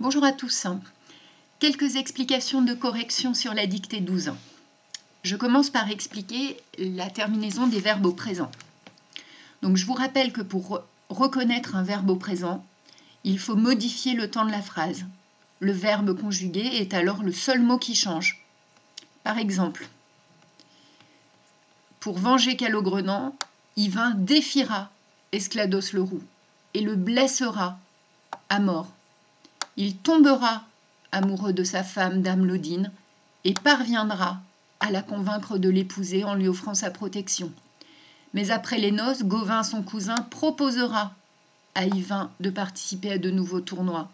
Bonjour à tous. Quelques explications de correction sur la dictée 12. Je commence par expliquer la terminaison des verbes au présent. Donc je vous rappelle que pour reconnaître un verbe au présent, il faut modifier le temps de la phrase. Le verbe conjugué est alors le seul mot qui change. Par exemple, pour venger Calogrenant, Yvain défiera Esclados le roux et le blessera à mort. Il tombera amoureux de sa femme, Dame Lodine, et parviendra à la convaincre de l'épouser en lui offrant sa protection. Mais après les noces, Gauvin, son cousin, proposera à Yvain de participer à de nouveaux tournois.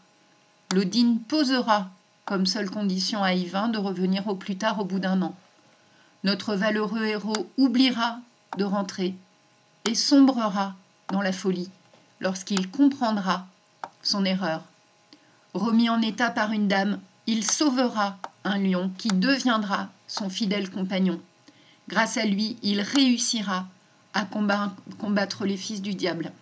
Lodine posera comme seule condition à Yvain de revenir au plus tard au bout d'un an. Notre valeureux héros oubliera de rentrer et sombrera dans la folie lorsqu'il comprendra son erreur. Remis en état par une dame, il sauvera un lion qui deviendra son fidèle compagnon. Grâce à lui, il réussira à combattre les fils du diable.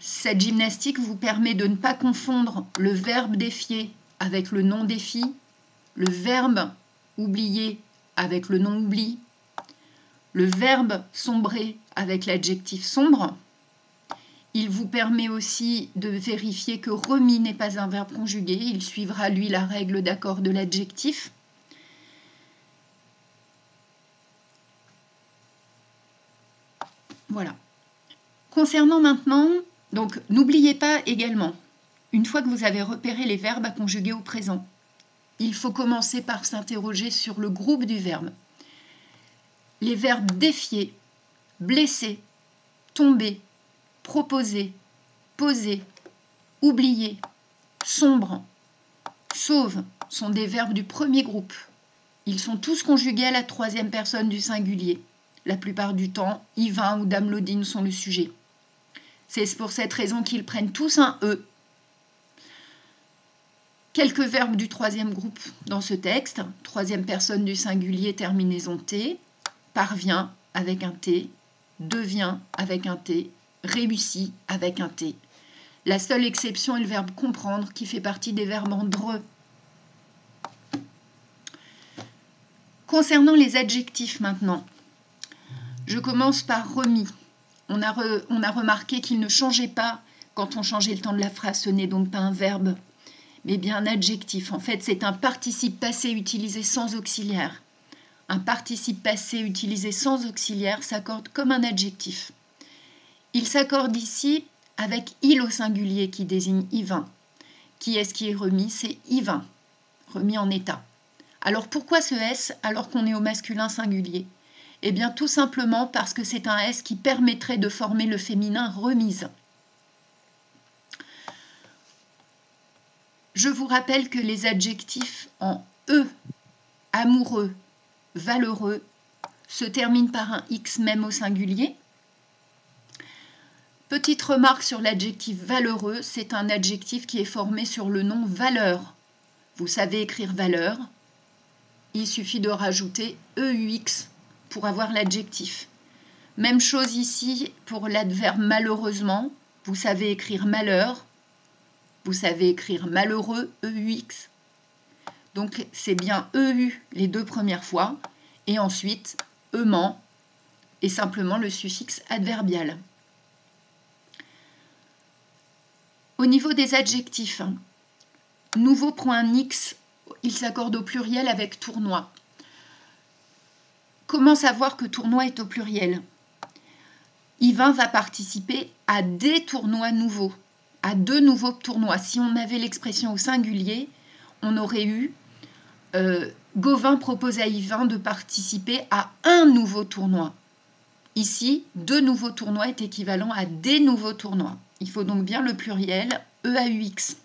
Cette gymnastique vous permet de ne pas confondre le verbe défier avec le nom défi, le verbe oublier avec le nom oubli, le verbe sombrer avec l'adjectif sombre. Il vous permet aussi de vérifier que remis n'est pas un verbe conjugué, il suivra lui la règle d'accord de l'adjectif. Voilà. Concernant maintenant, donc n'oubliez pas également, une fois que vous avez repéré les verbes à conjuguer au présent, il faut commencer par s'interroger sur le groupe du verbe. Les verbes défier, blesser, tomber, proposer, poser, oublier, sombre, sauve sont des verbes du premier groupe. Ils sont tous conjugués à la troisième personne du singulier. La plupart du temps, Yvain ou Dame Lodine sont le sujet. C'est pour cette raison qu'ils prennent tous un E. Quelques verbes du troisième groupe dans ce texte. Troisième personne du singulier, terminaison T. Parvient avec un T. Devient avec un T. Réussit avec un T. La seule exception est le verbe comprendre qui fait partie des verbes en DRE. Concernant les adjectifs maintenant, je commence par remis. On a remarqué qu'il ne changeait pas quand on changeait le temps de la phrase. Ce n'est donc pas un verbe, mais bien un adjectif. En fait, c'est un participe passé utilisé sans auxiliaire. Un participe passé utilisé sans auxiliaire s'accorde comme un adjectif. Il s'accorde ici avec il au singulier qui désigne Yvain. Qui est-ce qui est remis? C'est Yvain, remis en état. Alors pourquoi ce S alors qu'on est au masculin singulier? Eh bien tout simplement parce que c'est un S qui permettrait de former le féminin remise. Je vous rappelle que les adjectifs en E, amoureux, valeureux, se terminent par un X même au singulier. Petite remarque sur l'adjectif valeureux, c'est un adjectif qui est formé sur le nom valeur. Vous savez écrire valeur, il suffit de rajouter EUX pour avoir l'adjectif. Même chose ici pour l'adverbe malheureusement, vous savez écrire malheur, vous savez écrire malheureux, EUX. Donc c'est bien EU les deux premières fois, et ensuite EUMAN et simplement le suffixe adverbial. Au niveau des adjectifs, nouveau prend un X, il s'accorde au pluriel avec tournoi. Comment savoir que tournoi est au pluriel? Yvain va participer à des tournois nouveaux, à deux nouveaux tournois. Si on avait l'expression au singulier, on aurait eu Gauvin propose à Yvain de participer à un nouveau tournoi. Ici, deux nouveaux tournois est équivalent à des nouveaux tournois. Il faut donc bien le pluriel EAUX.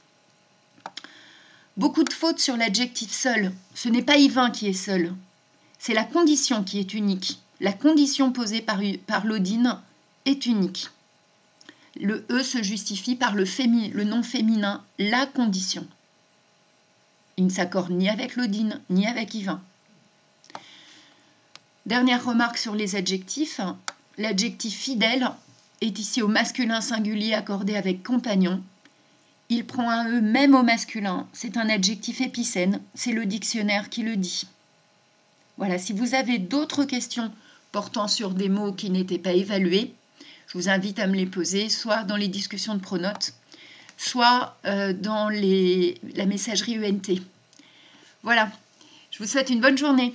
Beaucoup de fautes sur l'adjectif seul. Ce n'est pas Yvain qui est seul. C'est la condition qui est unique. La condition posée par Lodine est unique. Le E se justifie par le nom féminin, la condition. Il ne s'accorde ni avec Lodine, ni avec Yvain. Dernière remarque sur les adjectifs. L'adjectif fidèle est ici au masculin singulier accordé avec compagnon. Il prend un E même au masculin. C'est un adjectif épicène. C'est le dictionnaire qui le dit. Voilà, si vous avez d'autres questions portant sur des mots qui n'étaient pas évalués, je vous invite à me les poser, soit dans les discussions de Pronote, soit dans la messagerie UNT. Voilà, je vous souhaite une bonne journée.